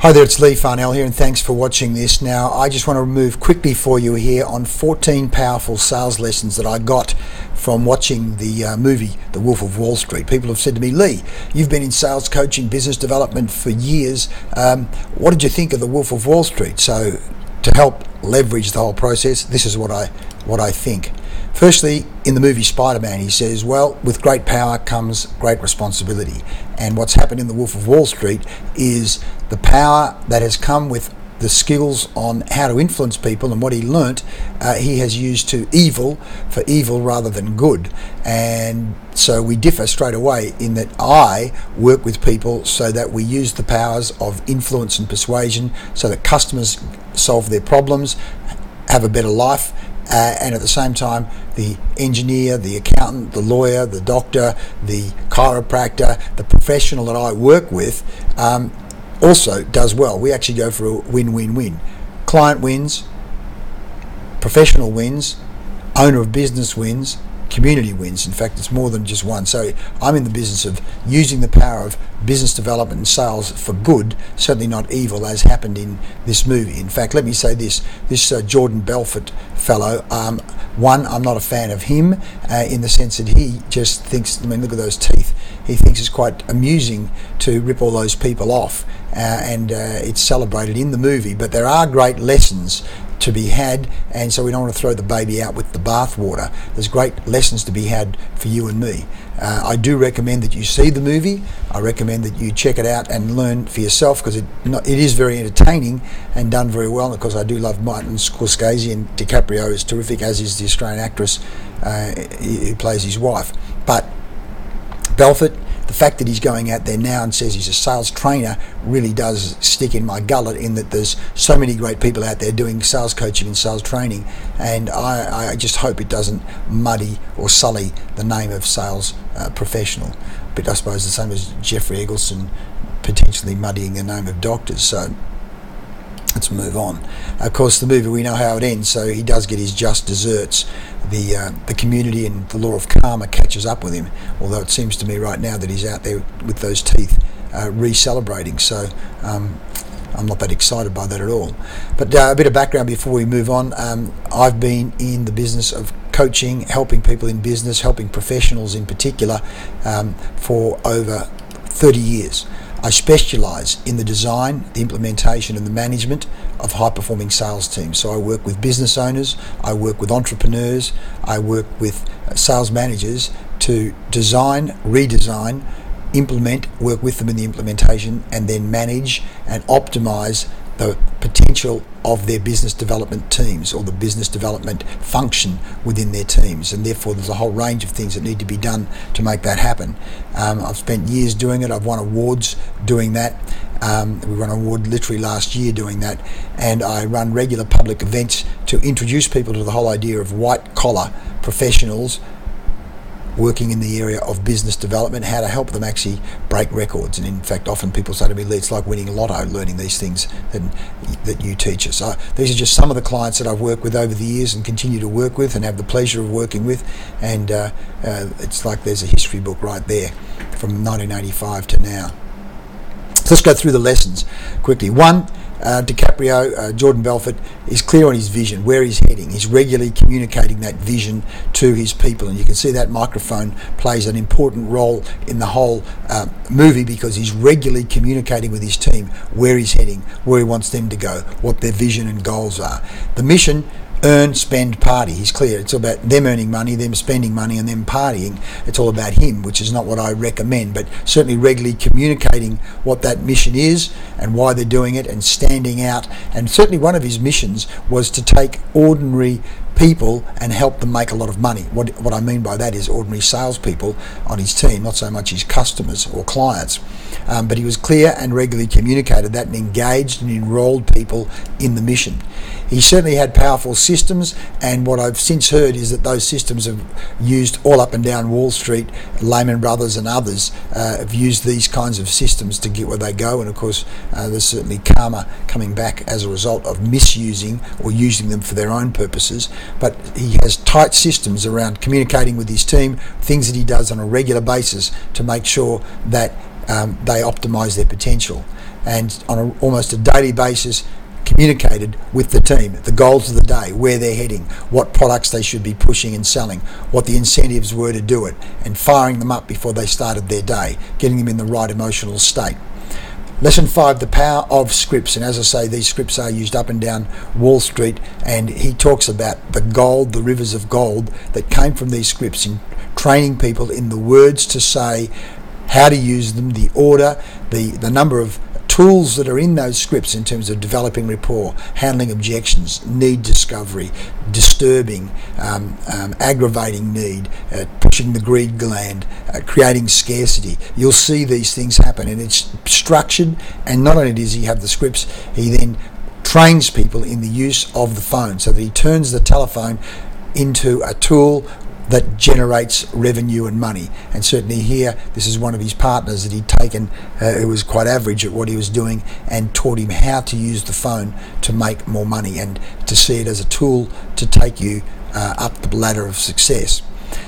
Hi there, it's Leigh Farnell here, and thanks for watching this. Now, I just want to move quickly for you here on 14 powerful sales lessons that I got from watching the movie The Wolf of Wall Street. People have said to me, Leigh, you've been in sales coaching, business development for years. What did you think of The Wolf of Wall Street? So, to help leverage the whole process, this is what I think. Firstly, in the movie Spider-Man, he says, well, with great power comes great responsibility. And what's happened in The Wolf of Wall Street is the power that has come with the skills on how to influence people, and what he learnt, he has used to evil for evil rather than good. And so we differ straight away in that I work with people so that we use the powers of influence and persuasion so that customers solve their problems, have a better life, and at the same time the engineer, the accountant, the lawyer, the doctor, the chiropractor, the professional that I work with also does well. We actually go for a win-win-win. Client wins, professional wins, owner of business wins, community wins. In fact, it's more than just one. So I'm in the business of using the power of business development and sales for good, certainly not evil, as happened in this movie. In fact, let me say this Jordan Belfort fellow, one, I'm not a fan of him in the sense that he just thinks, I mean, look at those teeth. He thinks it's quite amusing to rip all those people off, and it's celebrated in the movie, but there are great lessons to be had, and so we don't want to throw the baby out with the bathwater. There's great lessons to be had for you and me. I do recommend that you see the movie. I recommend that you check it out and learn for yourself, because it is very entertaining and done very well. And of course, I do love Martin Scorsese, and DiCaprio is terrific, as is the Australian actress who plays his wife. But Belfort, the fact that he's going out there now and says he's a sales trainer really does stick in my gullet, in that there's so many great people out there doing sales coaching and sales training, and I just hope it doesn't muddy or sully the name of sales professional. But I suppose the same as Jeffrey Eggleston potentially muddying the name of doctors. So let's move on. Of course, the movie, we know how it ends, so he does get his just desserts. The community and the law of karma catches up with him, although it seems to me right now that he's out there with those teeth re-celebrating. So I'm not that excited by that at all. But a bit of background before we move on. I've been in the business of coaching, helping people in business, helping professionals in particular, for over 30 years. I specialise in the design, the implementation and the management of high-performing sales teams. So I work with business owners, I work with entrepreneurs, I work with sales managers to design, redesign, implement, work with them in the implementation, and then manage and optimise the potential of their business development teams, or the business development function within their teams. And therefore there's a whole range of things that need to be done to make that happen. I've spent years doing it. I've won awards doing that. We won an award literally last year doing that, and I run regular public events to introduce people to the whole idea of white collar professionals working in the area of business development, how to help them actually break records. And in fact, often people say to me, Leigh, it's like winning lotto, learning these things that you teach us. So these are just some of the clients that I've worked with over the years and continue to work with and have the pleasure of working with, and it's like there's a history book right there from 1985 to now. So let's go through the lessons quickly. One, DiCaprio, Jordan Belfort, is clear on his vision, where he's heading. He's regularly communicating that vision to his people, and you can see that microphone plays an important role in the whole movie, because he's regularly communicating with his team where he's heading, where he wants them to go, what their vision and goals are. The mission: earn, spend, party. He's clear. It's about them earning money, them spending money, and them partying. It's all about him, which is not what I recommend, but certainly regularly communicating what that mission is and why they're doing it, and standing out. And certainly one of his missions was to take ordinary people and help them make a lot of money. What I mean by that is ordinary salespeople on his team, not so much his customers or clients. But he was clear and regularly communicated that, and engaged and enrolled people in the mission. He certainly had powerful systems, and what I've since heard is that those systems have used all up and down Wall Street. Lehman Brothers and others have used these kinds of systems to get where they go, and of course there's certainly karma coming back as a result of misusing or using them for their own purposes. But he has tight systems around communicating with his team, things that he does on a regular basis to make sure that they optimise their potential, and on almost a daily basis communicated with the team the goals of the day, where they're heading, what products they should be pushing and selling, what the incentives were to do it, and firing them up before they started their day, getting them in the right emotional state. Lesson 5, the power of scripts. And as I say, these scripts are used up and down Wall Street, and he talks about the gold, the rivers of gold that came from these scripts, in training people in the words to say, how to use them, the order, the number of tools that are in those scripts in terms of developing rapport, handling objections, need discovery, disturbing, aggravating need, pushing the greed gland, creating scarcity. You'll see these things happen, and it's structured. And not only does he have the scripts, he then trains people in the use of the phone, so that he turns the telephone into a tool that generates revenue and money. And certainly here, this is one of his partners that he'd taken, who was quite average at what he was doing, and taught him how to use the phone to make more money and to see it as a tool to take you up the ladder of success.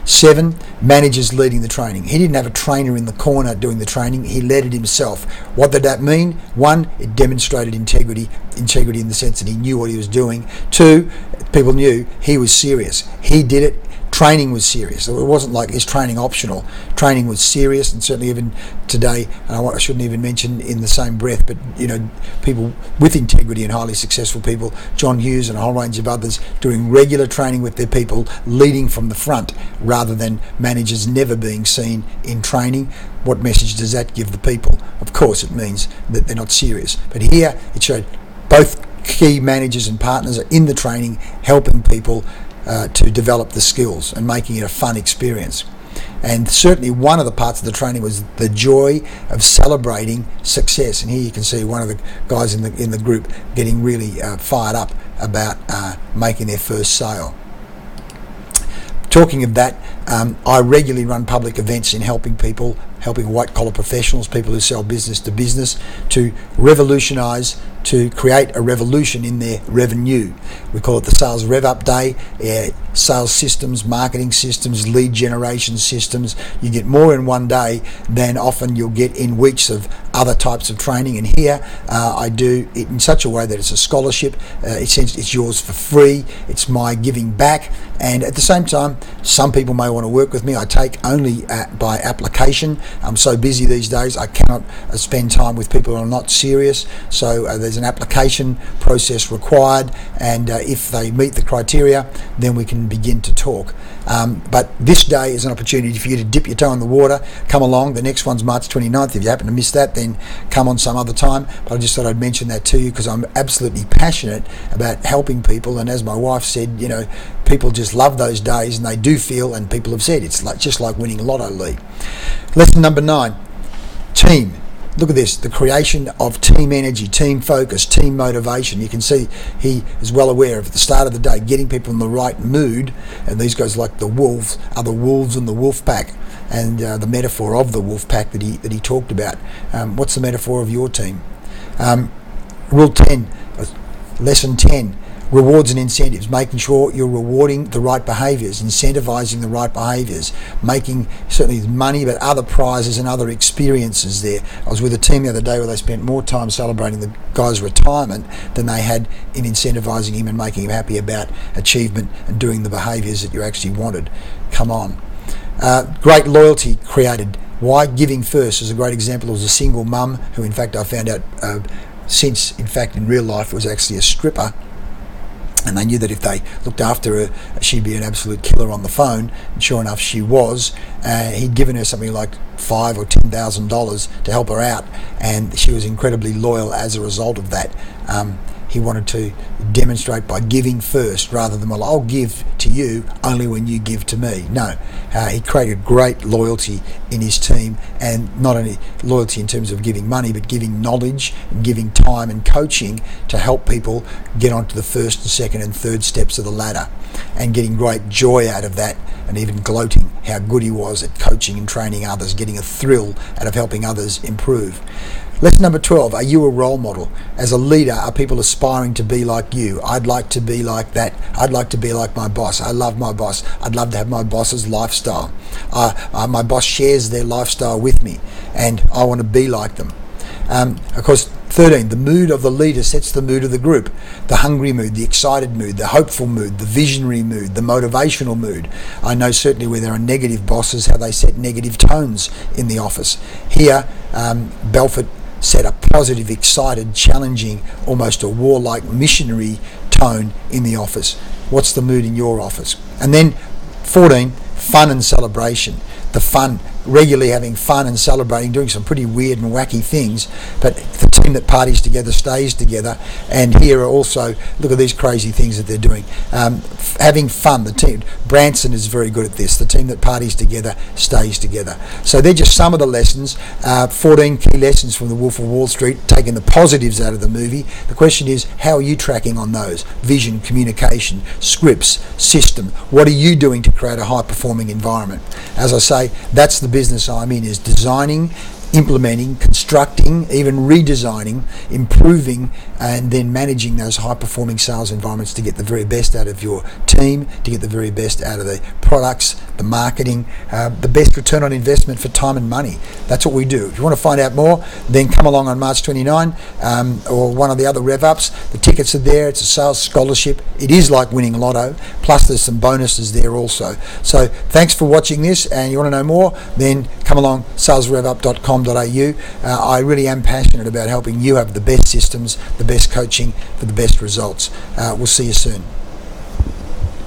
7, managers leading the training. He didn't have a trainer in the corner doing the training, he led it himself. What did that mean? 1, it demonstrated integrity in the sense that he knew what he was doing. 2, people knew he was serious. He did it. Training was serious. It wasn't like his training optional. Training was serious, and certainly even today, I shouldn't even mention in the same breath, but people with integrity and highly successful people, John Hughes and a whole range of others, doing regular training with their people, leading from the front rather than managers never being seen in training. What message does that give the people? Of course, it means that they're not serious. But here it showed both key managers and partners are in the training, helping people to develop the skills and making it a fun experience. And certainly one of the parts of the training was the joy of celebrating success. And here you can see one of the guys in the group getting really fired up about making their first sale. Talking of that, I regularly run public events in helping white-collar professionals, people who sell business to business, to revolutionise, to create a revolution in their revenue. We call it the Sales Rev Up Day. Sales systems, marketing systems, lead generation systems. You get more in one day than often you'll get in weeks of other types of training. And here I do it in such a way that it's a scholarship. It's yours for free. It's my giving back. And at the same time, some people may want to work with me. I take only by application. I'm so busy these days, I cannot spend time with people who are not serious. So there's an application process required, and if they meet the criteria, then we can begin to talk. But this day is an opportunity for you to dip your toe in the water. Come along. The next one's March 29th. If you happen to miss that, then come on some other time. But I just thought I'd mention that to you because I'm absolutely passionate about helping people. And as my wife said, people just love those days, and they do feel, and people have said, it's just like winning Lotto, Leigh. Lesson number 9, team. Look at this, the creation of team energy, team focus, team motivation. You can see he is well aware of at the start of the day, getting people in the right mood. And these guys, like the wolves, are the wolves in the wolf pack. And the metaphor of the wolf pack that he talked about. What's the metaphor of your team? Rule 10, lesson 10. Rewards and incentives, making sure you're rewarding the right behaviours, incentivising the right behaviours, making certainly money, but other prizes and other experiences there. I was with a team the other day where they spent more time celebrating the guy's retirement than they had in incentivising him and making him happy about achievement and doing the behaviours that you actually wanted. Come on. Great loyalty created. Why? Giving first is a great example. It was a single mum who, in fact, I found out since, in fact, in real life was actually a stripper. And they knew that if they looked after her, she'd be an absolute killer on the phone. And sure enough, she was. He'd given her something like $5,000 or $10,000 to help her out, and she was incredibly loyal as a result of that. He wanted to demonstrate by giving first, rather than, well, I'll give to you only when you give to me. No, he created great loyalty in his team, and not only loyalty in terms of giving money, but giving knowledge and giving time and coaching to help people get onto the first and second and third steps of the ladder, and getting great joy out of that, and even gloating how good he was at coaching and training others, getting a thrill out of helping others improve. Lesson number 12, are you a role model? As a leader, are people aspiring to be like you? I'd like to be like that. I'd like to be like my boss. I love my boss. I'd love to have my boss's lifestyle. My boss shares their lifestyle with me, and I want to be like them. Of course, 13, the mood of the leader sets the mood of the group. The hungry mood, the excited mood, the hopeful mood, the visionary mood, the motivational mood. I know certainly where there are negative bosses, how they set negative tones in the office. Here, Belfort set a positive, excited, challenging, almost a warlike missionary tone in the office. What's the mood in your office? And then 14, fun and celebration. The fun, regularly having fun and celebrating, doing some pretty weird and wacky things, but the team that parties together stays together. And here are also, look at these crazy things that they're doing. Having fun, the team, Branson is very good at this, the team that parties together stays together. So they're just some of the lessons, 14 key lessons from The Wolf of Wall Street, taking the positives out of the movie. The question is, how are you tracking on those? Vision, communication, scripts, system. What are you doing to create a high-performing environment? As I say, that's the business I'm in, is designing, implementing, constructing, even redesigning, improving, and then managing those high-performing sales environments to get the very best out of your team, to get the very best out of the products, the marketing, the best return on investment for time and money. That's what we do. If you want to find out more, then come along on March 29 or one of the other rev-ups. The tickets are there. It's a sales scholarship. It is like winning lotto, plus there's some bonuses there also. So thanks for watching this, and you want to know more, then come along, salesrevup.com.au. I really am passionate about helping you have the best systems, the best coaching for the best results. We'll see you soon.